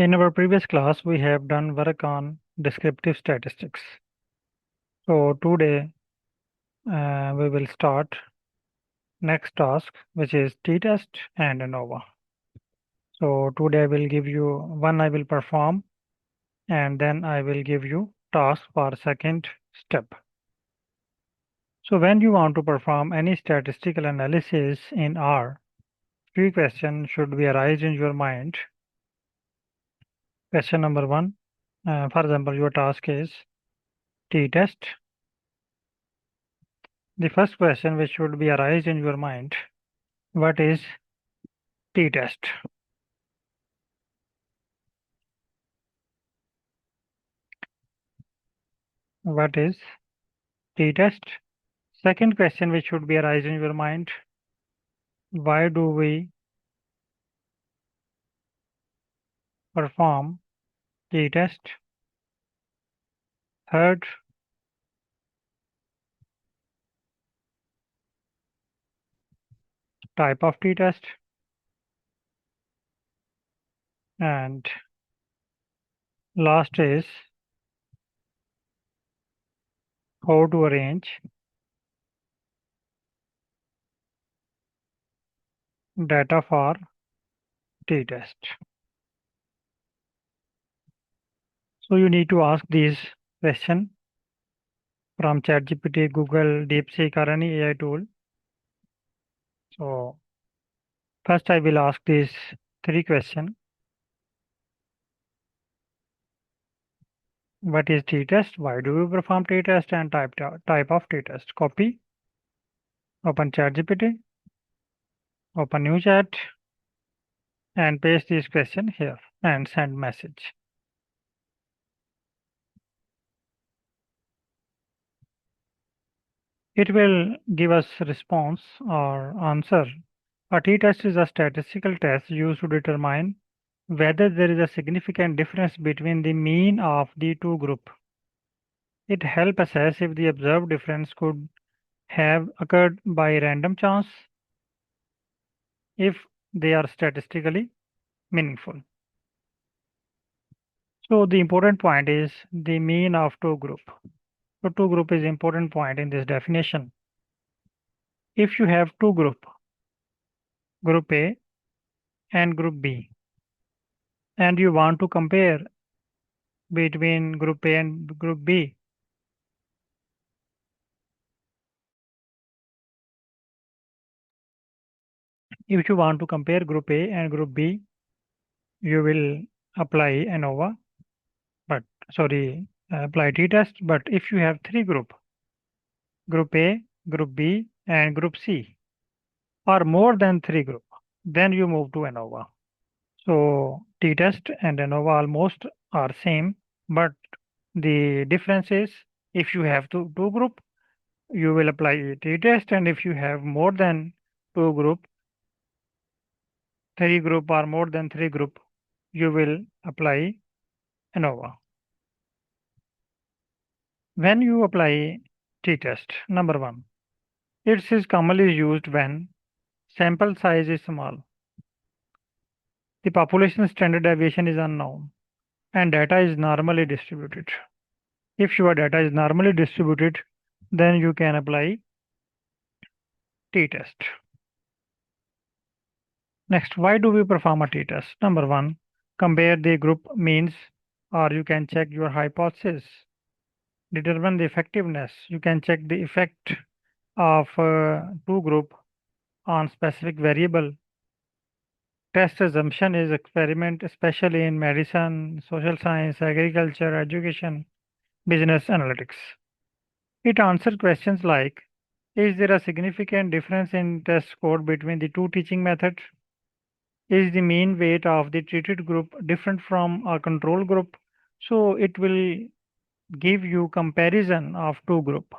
In our previous class, we have done work on descriptive statistics. So today we will start next task, which is t.test and ANOVA. So today I will give you one I will perform, and then I will give you task for second step. So when you want to perform any statistical analysis in R, three questions should be arise in your mind. Question number one, for example, your task is t.test. The first question which should be arise in your mind, what is t-test? What is t-test? Second question which should be arise in your mind, why do we perform t-test? Third, type of t-test. And last is how to arrange data for t-test. So you need to ask these questions from ChatGPT, Google, DeepSeek, or any AI tool. So first I will ask these three questions. What is t-test? Why do we perform t-test? And type of t-test. Copy, open ChatGPT, open new chat, and paste this question here and send message. It will give us response or answer. A t-test is a statistical test used to determine whether there is a significant difference between the mean of the two groups. It helps assess if the observed difference could have occurred by random chance if they are statistically meaningful. So the important point is the mean of two group. So two group is important point in this definition. If you have two group A and group B, and you want to compare between group A and group B, if you want to compare group A and group B, you will apply ANOVA, apply t-test. But if you have three group A, group B, and group C, or more than three group, then you move to ANOVA. So t-test and ANOVA almost are same, but the difference is if you have two group, you will apply t-test, and if you have more than two group, three group or more than three group, you will apply ANOVA. When you apply t-test, number one, it is commonly used when sample size is small, the population standard deviation is unknown, and data is normally distributed. If your data is normally distributed, then you can apply t-test. Next, why do we perform a t-test? Number one, compare the group means, or you can check your hypothesis. Determine the effectiveness. You can check the effect of two group on specific variable. Test assumption is experiment, especially in medicine, social science, agriculture, education, business analytics. It answers questions like, is there a significant difference in test score between the two teaching methods? Is the mean weight of the treated group different from a control group? So it will give you comparison of two group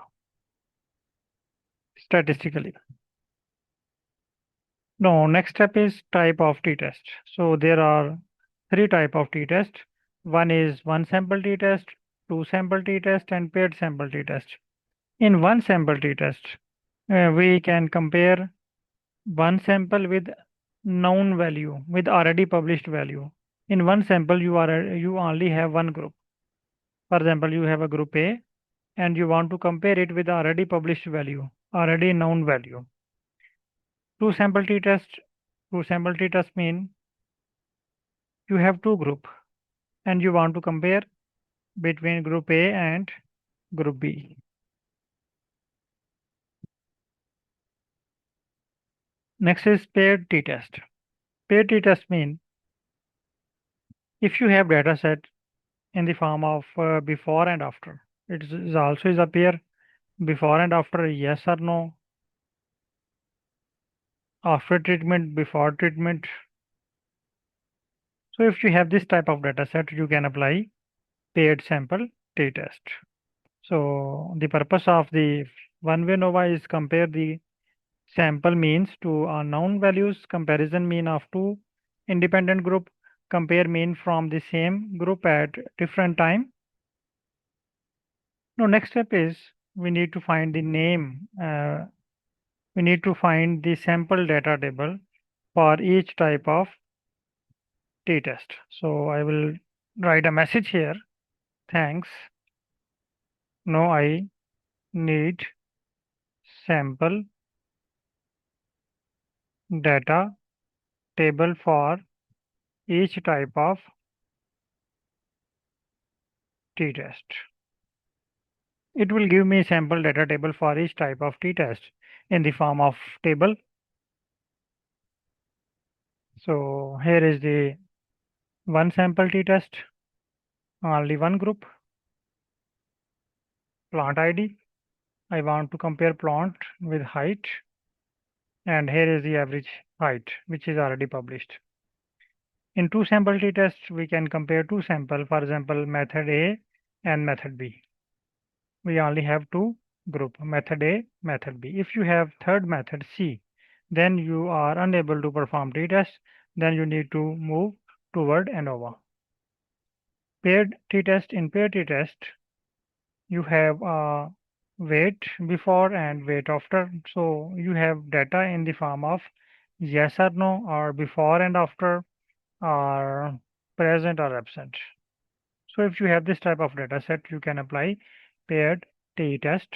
statistically. No, next step is type of t-test. So there are three type of t-test. One is one sample t-test, two sample t-test, and paired sample t-test. In one sample t-test, we can compare one sample with known value, with already published value. In one sample, you only have one group. For example, you have a group A and you want to compare it with already published value, already known value. Two sample t-test, two sample t-test mean you have two group and you want to compare between group A and group B. Next is paired t-test. Paired t-test mean if you have data set in the form of before and after, it is also is a pair before and after, yes or no, after treatment, before treatment. So if you have this type of data set, you can apply paired sample t-test. So the purpose of the one-way ANOVA is compare the sample means to unknown values, comparison mean of two independent group, compare mean from the same group at different time. Now next step is we need to find the name. We need to find the sample data table for each type of t-test. So I will write a message here. Thanks. Now I need sample data table for each type of t-test. It will give me sample data table for each type of t-test in the form of table. So here is the one sample t-test, only one group, plant ID. I want to compare plant with height, and here is the average height, which is already published. In two sample t-tests, we can compare two sample, for example, method A and method B. We only have two group, method A, method B. If you have third method C, then you are unable to perform t-test, then you need to move toward ANOVA. Paired t-test, in paired t-test, you have weight before and weight after. So you have data in the form of yes or no, or before and after, or present or absent. So if you have this type of data set, you can apply paired t-test.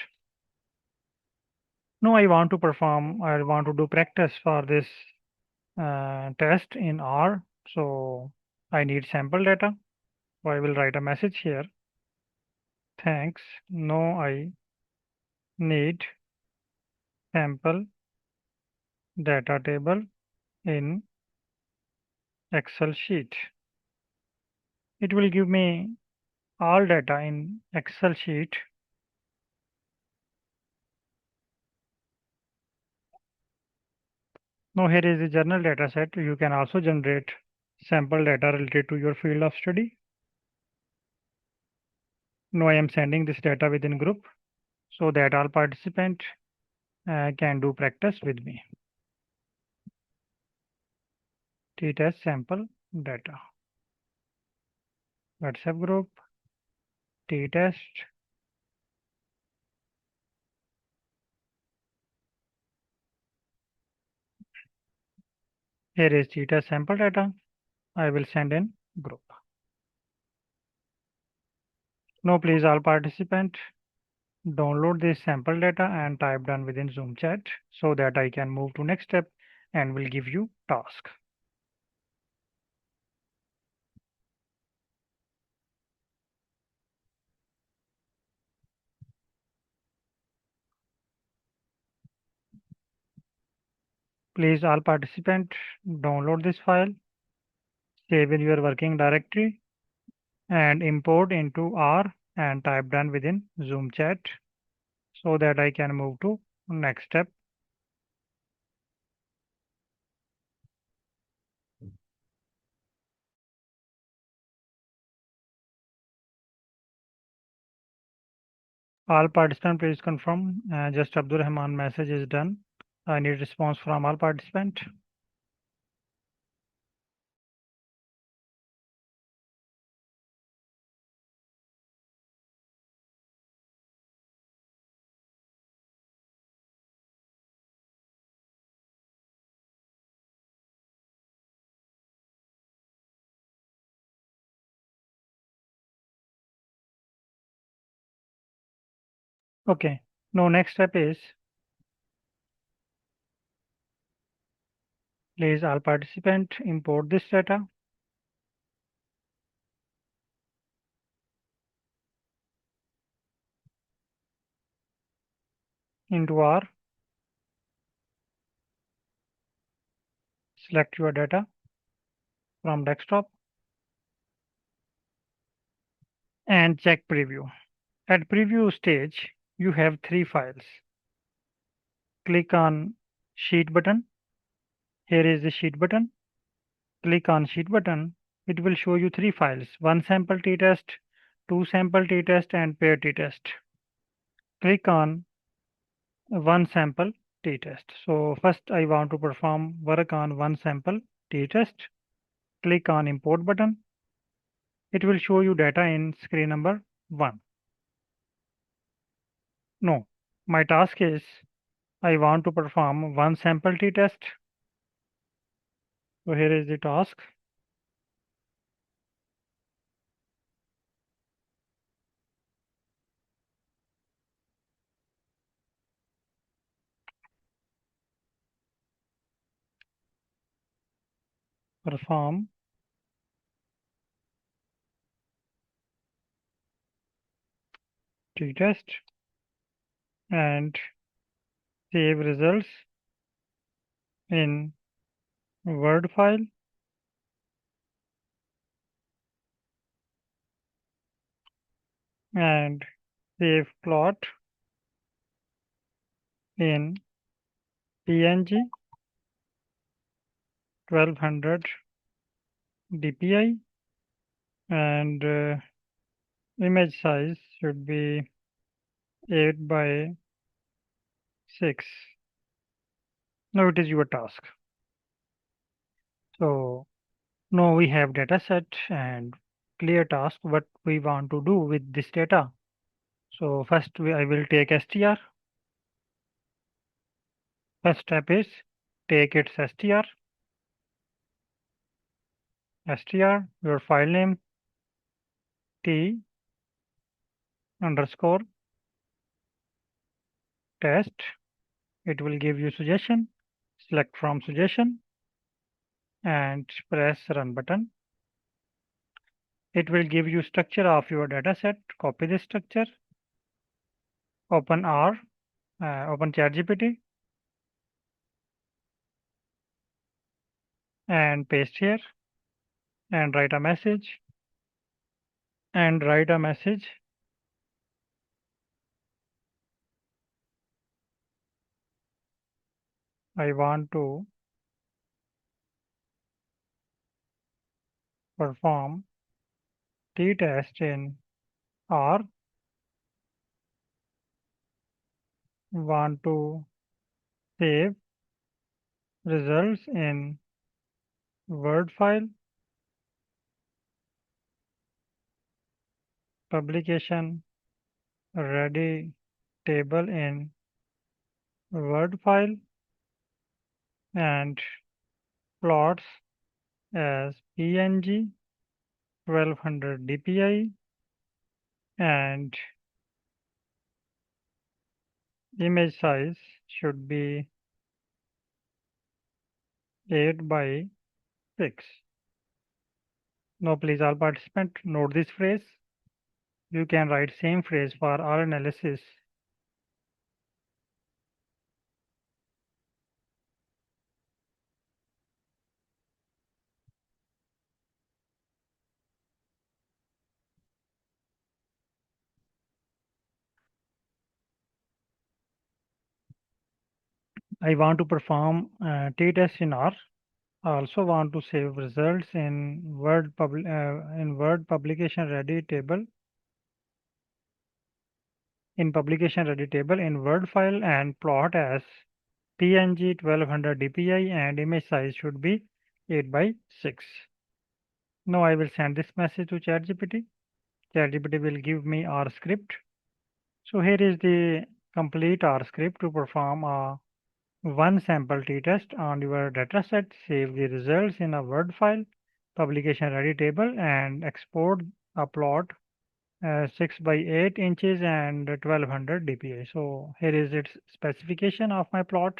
Now I want to do practice for this test in R. So I need sample data. So I will write a message here. Thanks. Now I need sample data table in Excel sheet. It will give me all data in Excel sheet. Now here is the journal data set. You can also generate sample data related to your field of study. Now I am sending this data within group so that all participants can do practice with me. T-test sample data. WhatsApp group, t-test. Here is t-test sample data. I will send in group. Now please all participants download this sample data and type down within Zoom chat so that I can move to next step and will give you task. Please all participants download this file, save in your working directory and import into R and type done within Zoom chat so that I can move to next step. All participants please confirm. Just Abdul Rahman message is done. I need response from all participants. Okay. Now next step is please all participant import this data into R. Select your data from desktop and check preview. At preview stage, you have three files. Click on sheet button. Here is the sheet button. Click on sheet button. It will show you three files, one sample t-test, two sample t-test and pair t-test. Click on one sample t-test. So first I want to perform work on one sample t-test. Click on import button. It will show you data in screen number 1. No, my task is I want to perform one sample t-test. So here is the task. Perform t-test and save results in Word file and save plot in PNG 1200 dpi and image size should be 8 by 6. Now it is your task. So now we have data set and clear task what we want to do with this data. So first I will take str. First step is take its str, your file name t underscore test. It will give you suggestion. Select from suggestion and press run button. It will give you structure of your data set. Copy this structure. Open R, open ChatGPT and paste here and write a message I want to perform t-test in R, want to save results in Word file, publication ready table in Word file and plots as PNG 1200 dpi and image size should be 8 by 6. Now please all participant note this phrase. You can write same phrase for all analysis. I want to perform t-test in R. I also want to save results in Word publication ready table in Word file and plot as PNG 1200 dpi and image size should be 8 by 6. Now I will send this message to ChatGPT. ChatGPT will give me R script. So here is the complete R script to perform a one sample t-test on your dataset. Save the results in a Word file, publication ready table, and export a plot 6 by 8 inches and 1200 dpi. So here is its specification of my plot,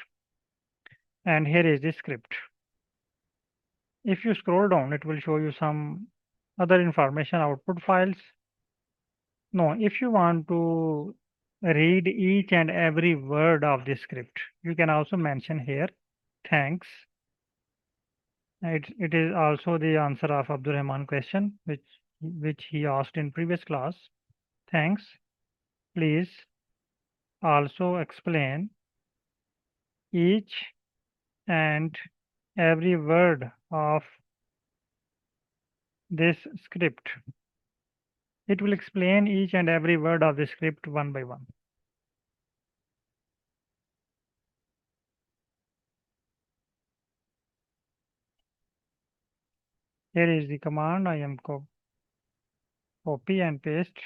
and here is the script. If you scroll down, it will show you some other information output files. No, if you want to read each and every word of the script, you can also mention here, thanks. It is also the answer of Abdul Rahman question, which he asked in previous class. Thanks. Please also explain each and every word of this script. It will explain each and every word of the script one by one. Here is the command. I am copy and paste.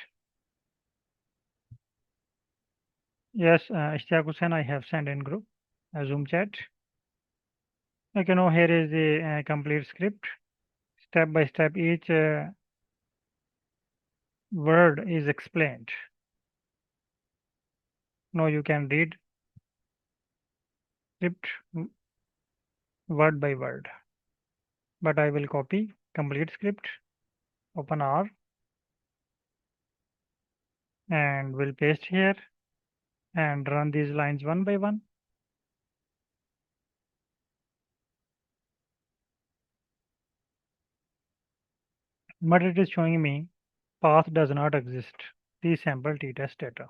Yes, Ishtiaq Hussain, I have sent in group, Zoom chat. Okay, now here is the complete script. Step by step, each word is explained. Now you can read script word by word. But I will copy complete script, open R, and will paste here and run these lines one by one. But it is showing me path does not exist. Please sample t-test data.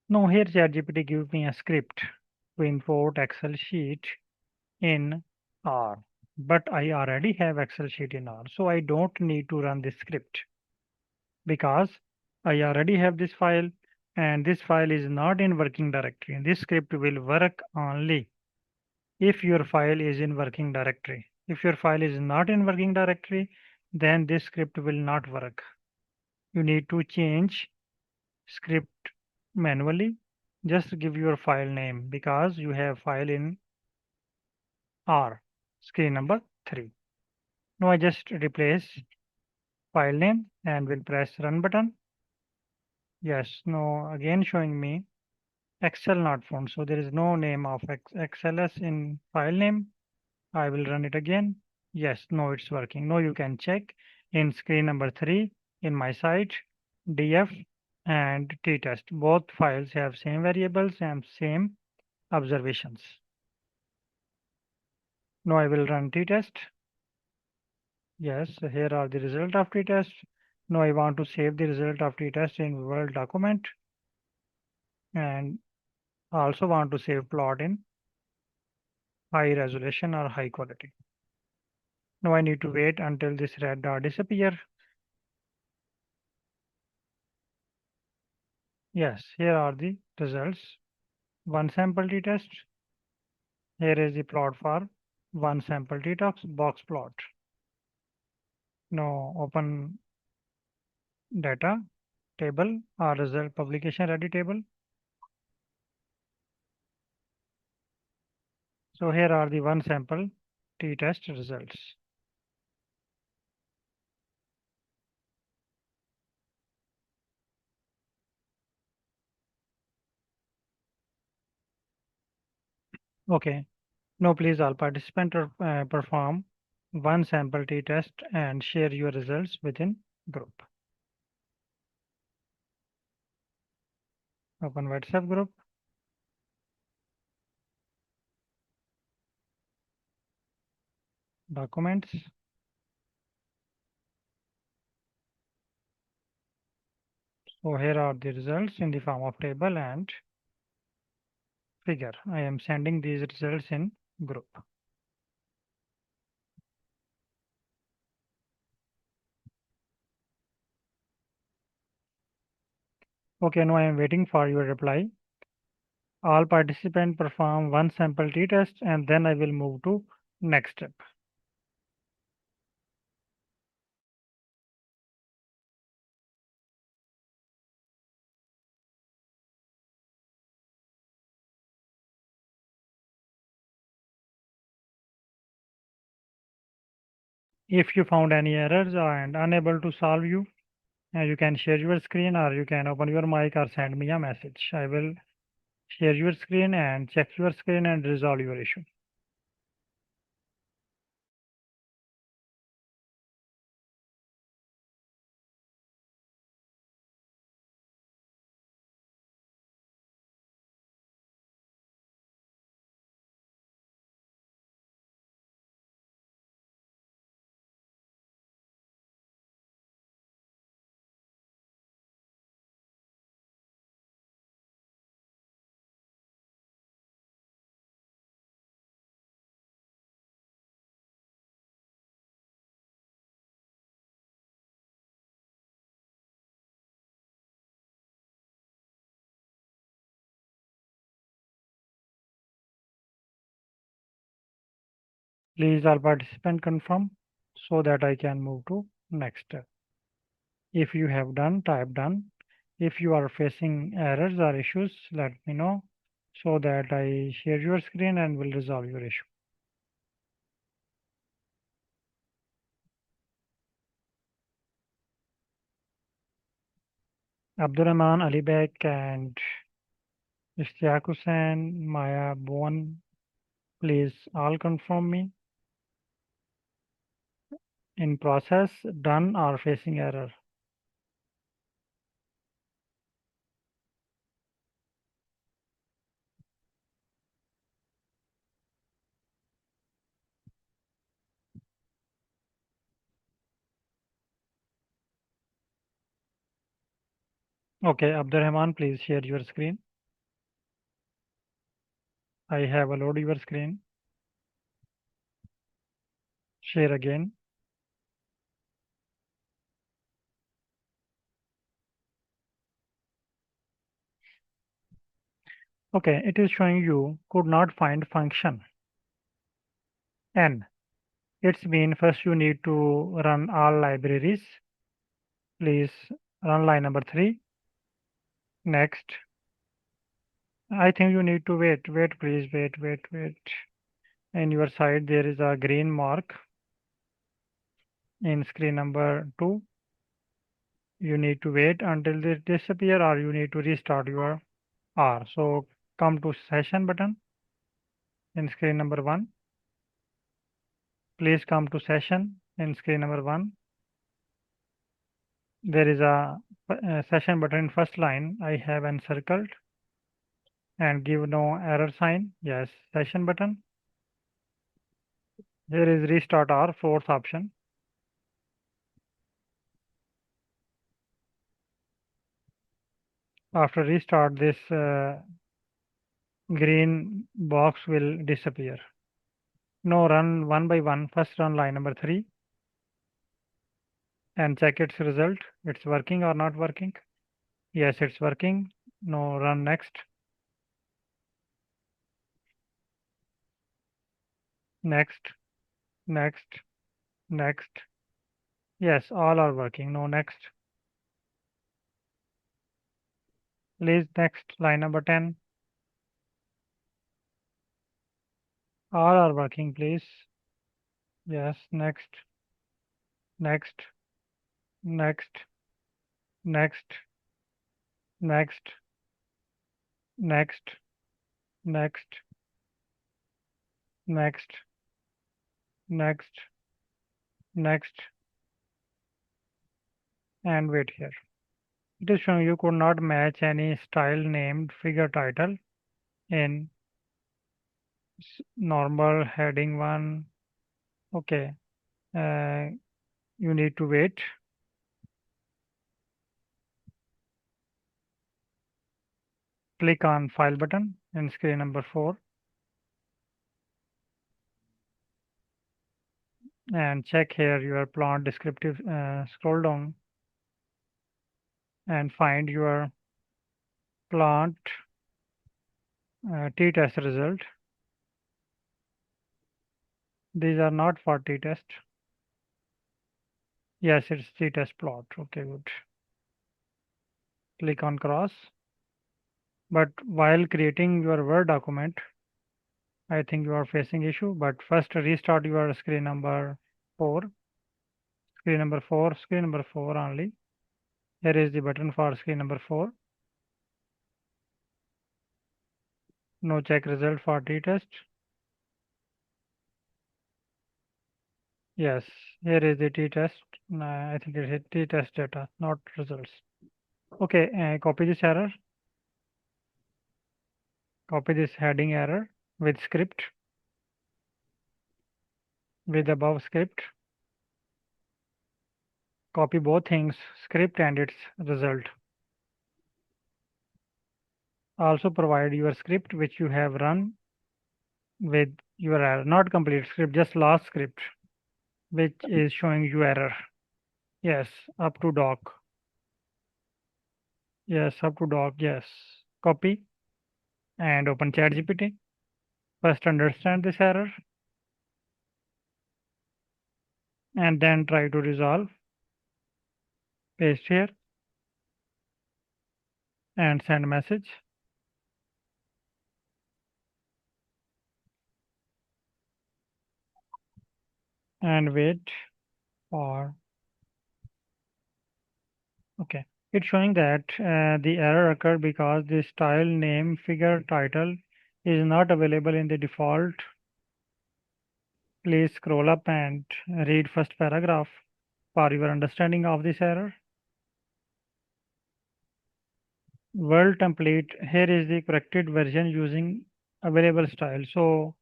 Now here ChatGPT gives me a script to import Excel sheet in R. But I already have Excel sheet in R, so I don't need to run this script because I already have this file, and this file is not in working directory. This script will work only if your file is in working directory. If your file is not in working directory, then this script will not work. You need to change script manually. Just give your file name because you have file in R, screen number 3. Now I just replace file name and will press run button. Yes, no, again showing me Excel not found. So there is no name of XLS in file name. I will run it again. Yes, no, it's working. Now you can check in screen number 3 in my site, df and t.test. Both files have same variables and same observations. Now I will run t-test. Yes, here are the result of t-test. Now I want to save the result of t-test in Word document, and also want to save plot in high resolution or high quality. Now I need to wait until this red dot disappear. Yes, here are the results. One sample t-test. Here is the plot for one sample t-tox box plot. Now open data table or result publication ready table. So here are the one sample t-test results. Okay. Now please all participants perform one sample t-test and share your results within group. Open WhatsApp group. Documents. So here are the results in the form of table and figure. I am sending these results in group. Okay, now I am waiting for your reply. All participants perform one sample t-test and then I will move to next step. If you found any errors and unable to solve you, You can share your screen or you can open your mic or send me a message. I will share your screen and check your screen and resolve your issue. Please all participants confirm so that I can move to next step. If you have done, type done. If you are facing errors or issues, let me know so that I share your screen and will resolve your issue. Abdurrahman, Ali Bek and Ishtiaq Hussain, Maya Bhuvan, please all confirm me. In process, done or facing error. Okay, Abdurrahman, please share your screen. I have allowed your screen. Share again. Okay, it is showing you could not find function n. It's mean first you need to run all libraries. Please run line number 3. Next. I think you need to wait. Wait, please. Wait. In your side, there is a green mark in screen number 2. You need to wait until they disappear or you need to restart your R. So come to session button in screen number 1. Please come to session in screen number 1. There is a session button in first line. I have encircled and give no error sign. Yes, session button. Here is restart R, fourth option. After restart, this green box will disappear. Now run one by one. First run line number 3 and check its result. It's working or not working? Yes, it's working. Now run next. Next. Yes, all are working. No next. Please next line number 10. All are working, please. Yes, next. Next. Next. Next. Next. Next. Next. Next. Next. Next. And wait here. It is showing you could not match any style named figure title in normal heading 1. Okay. You need to wait. Click on file button in screen number 4 and check here your plant descriptive. Scroll down and find your plant t.test result. These are not for t-test. Yes, it's t-test plot. Okay, good. Click on cross. But while creating your Word document, I think you are facing issue. But first restart your screen number 4. Screen number 4 only. Here is the button for screen number 4. No check result for t-test. Yes, here is the t-test. I think it is t-test data, not results. Okay, copy this error. Copy this heading error with script, with above script. Copy both things, script and its result. Also provide your script which you have run with your error, not complete script, just last script, which is showing you error. Yes, up to doc. Yes, up to doc, yes. Copy and open ChatGPT. First understand this error and then try to resolve. Paste here and send message. And wait for, okay. It's showing that the error occurred because the style name figure title is not available in the default. Please scroll up and read first paragraph for your understanding of this error. World template, here is the corrected version using available style. So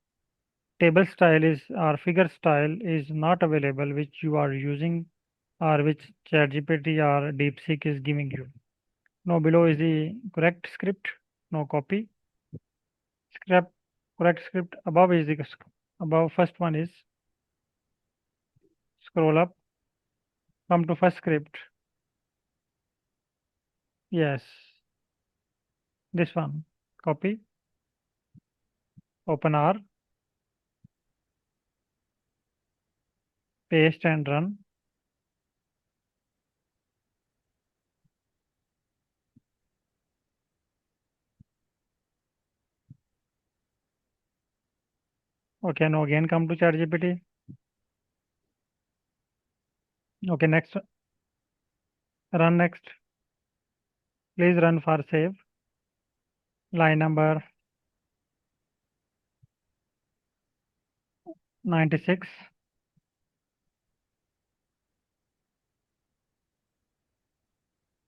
table style is or figure style is not available, which you are using or which ChatGPT or DeepSeek is giving you. Now below is the correct script. No copy. Script, correct script. Above is the above first one is scroll up. Come to first script. Yes, this one. Copy. Open R. Paste and run. Okay, now again come to ChatGPT. Okay, next. Run next. Please run for save. Line number 96.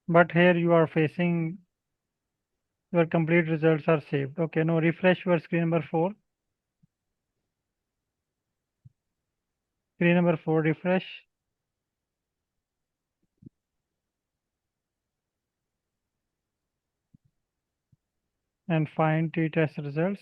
But here you are facing your complete results are saved. Okay, now refresh your screen number 4. Screen number 4, refresh. And find t-test results.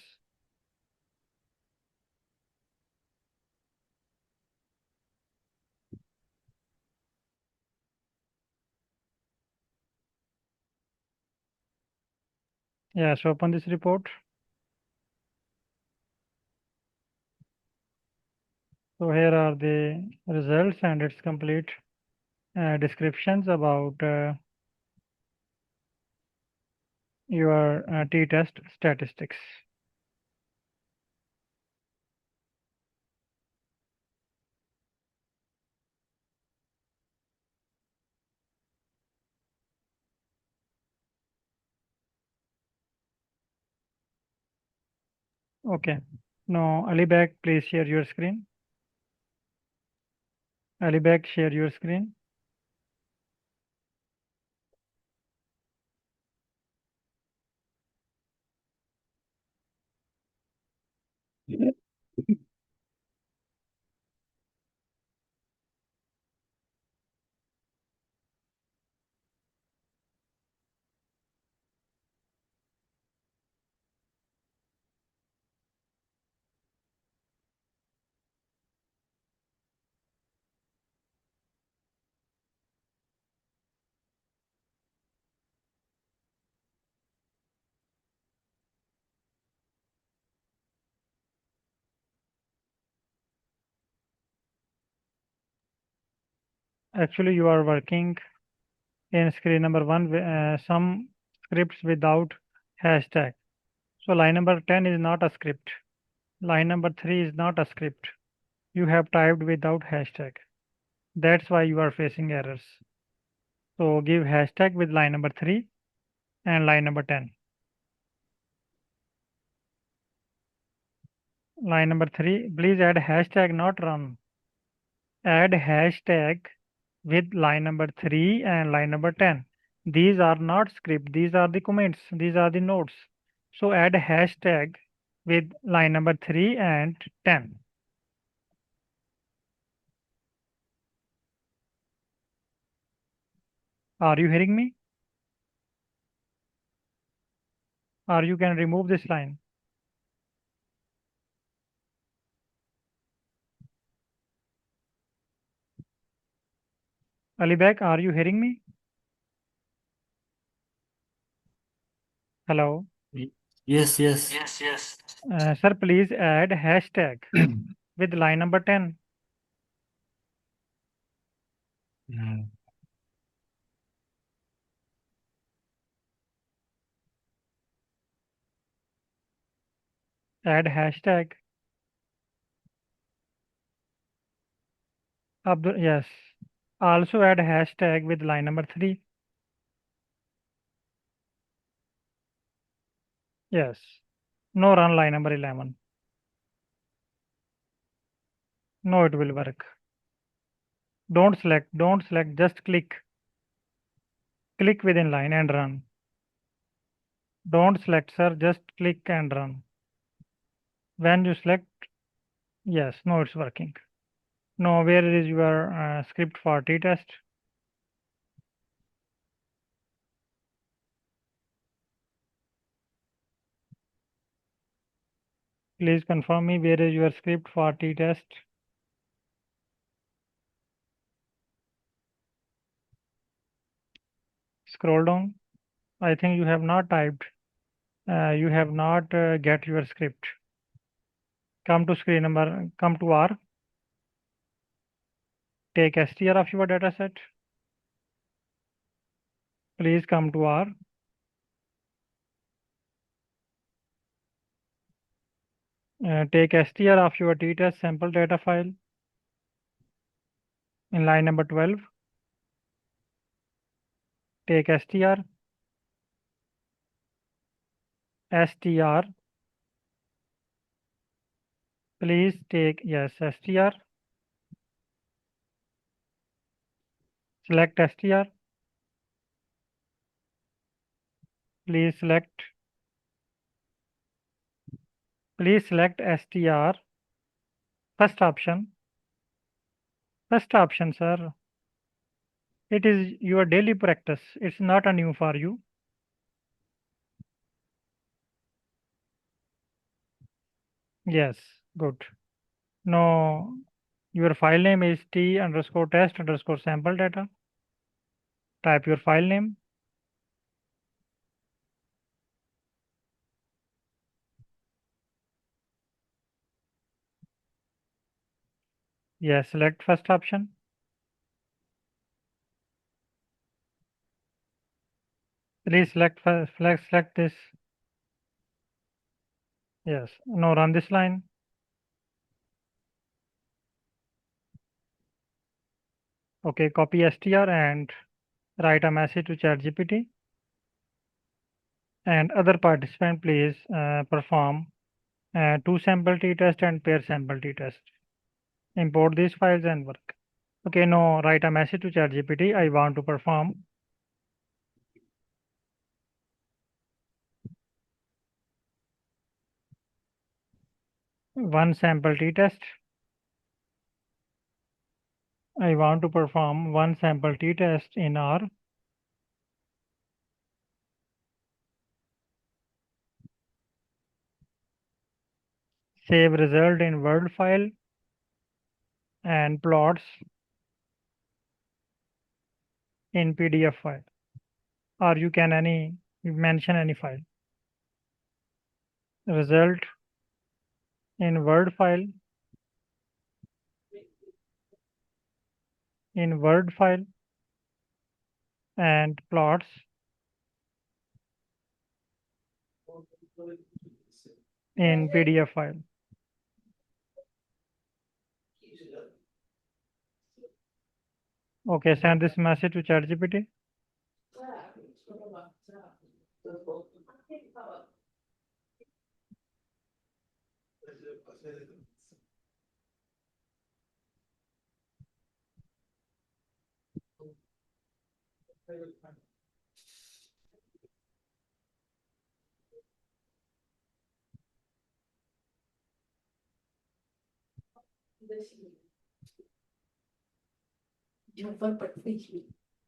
Yes, open this report. So here are the results and its complete descriptions about your t-test statistics. Okay. Now, Alibag, please share your screen. Alibag, share your screen. Actually, you are working in screen number 1 some scripts without hashtag. So line number 10 is not a script. Line number 3 is not a script. You have typed without hashtag. That's why you are facing errors. So give hashtag with line number 3 and line number 10. Line number 3, please add hashtag, not run. Add hashtag with line number 3 and line number 10. These are not script, these are the comments, these are the notes. So add hashtag with line number 3 and 10. Are you hearing me? Or you can remove this line. Alibek, are you hearing me? Hello. Yes, yes. Sir, please add hashtag with line number 10. Mm. Add hashtag. Abdul, yes. Also add hashtag with line number 3. Yes. No run line number 11. No, it will work. Don't select, just click. Click within line and run. Don't select, sir, just click and run. When you select, yes, no, it's working. No, where is your script for t-test? Please confirm me where is your script for t-test. Scroll down. I think you have not typed. You have not get your script. Come to screen number, come to R. Take str of your dataset. Please come to R. Take str of your t-test sample data file in line number 12. Take str, please take, yes, str, select str, please select str, first option, sir. It is your daily practice, it's not a new for you. Yes, good. No, your file name is t_test_sample data. Type your file name. Yes, select first option. Please select this. Yes, now run this line. Okay, copy str and write a message to ChatGPT. And other participant, please perform two sample t-test and pair sample t-test. Import these files and work. Okay, now write a message to ChatGPT. I want to perform one sample t-test. I want to perform one sample t-test in R. Save result in Word file and plots in PDF file. Or you can mention any file. Result in Word file, and plots in PDF file. Okay, send this message to ChatGPT.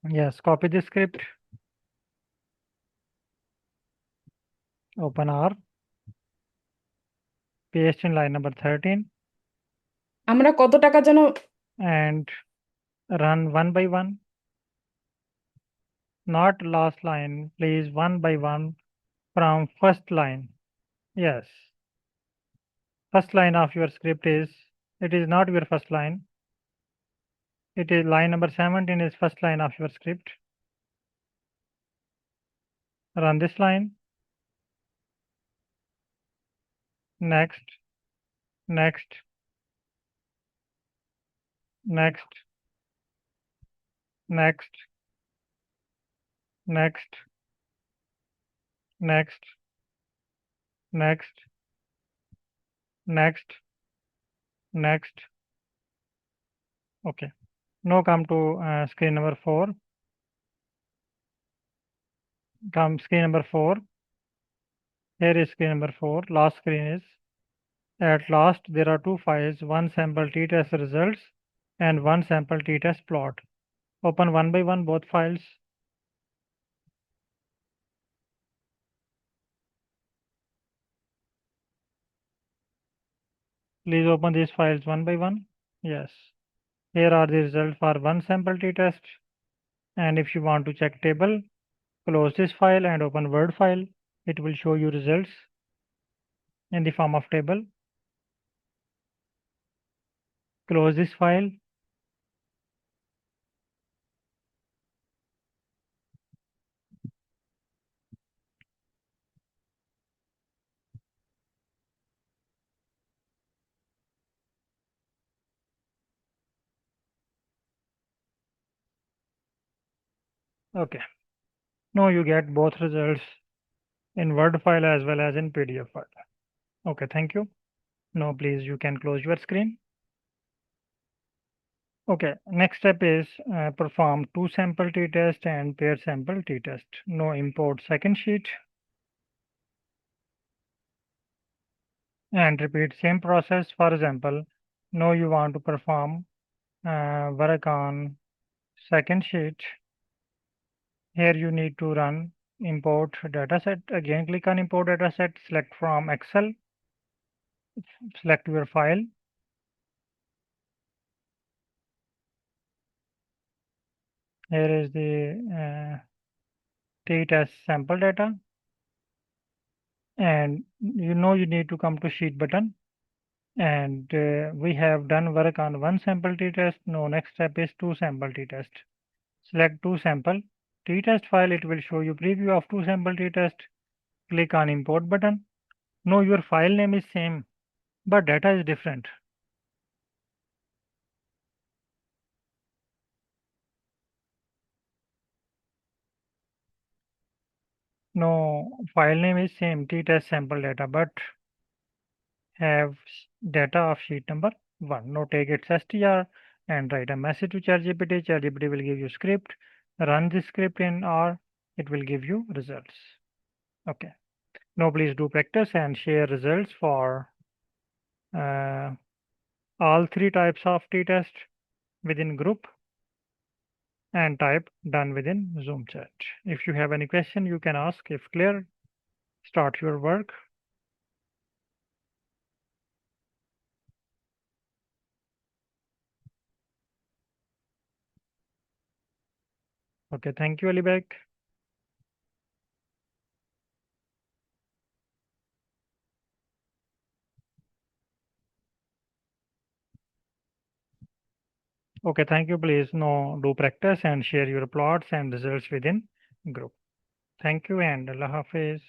Yes, copy the script, open R, paste in line number 13, আমরা কত টাকা যেন and run one by one. Not last line, please, one by one from first line. Yes, first line of your script is, it is not your first line. It is line number 17 is first line of your script. Run this line. Next, next, next, next, next, next, next, next, next. Okay. Now come to screen number 4. Come screen number 4. Here is screen number 4. Last screen is, at last there are two files, one sample t-test results and one sample t-test plot. Open one by one both files. Please open these files one by one. Yes. Here are the results for one sample t-test. And if you want to check table, close this file and open Word file. It will show you results in the form of table. Close this file. Okay. Now you get both results in Word file as well as in PDF file. Okay, thank you. Now please you can close your screen. Okay, next step is perform two sample t-test and pair sample t-test. Now import second sheet and repeat same process. For example, now you want to perform work on second sheet. Here you need to run import dataset. Again, click on import dataset, select from Excel, select your file. Here is the t-test sample data. And you know you need to come to sheet button. And we have done work on one sample t-test. Now next step is two sample t-test. Select two sample t-test file. It will show you preview of two sample t-test. Click on import button. Now your file name is same, but data is different. No, file name is same, t-test sample data, but have data of sheet number 1. Now take its str and write a message to ChatGPT. ChatGPT will give you script. Run this script in R. It will give you results. Okay. Now please do practice and share results for all three types of t-test within group and type done within Zoom chat. If you have any question, you can ask. If clear, start your work. Okay, thank you, Alibek. Okay, thank you. Please now do practice and share your plots and results within group. Thank you and Allah Hafiz.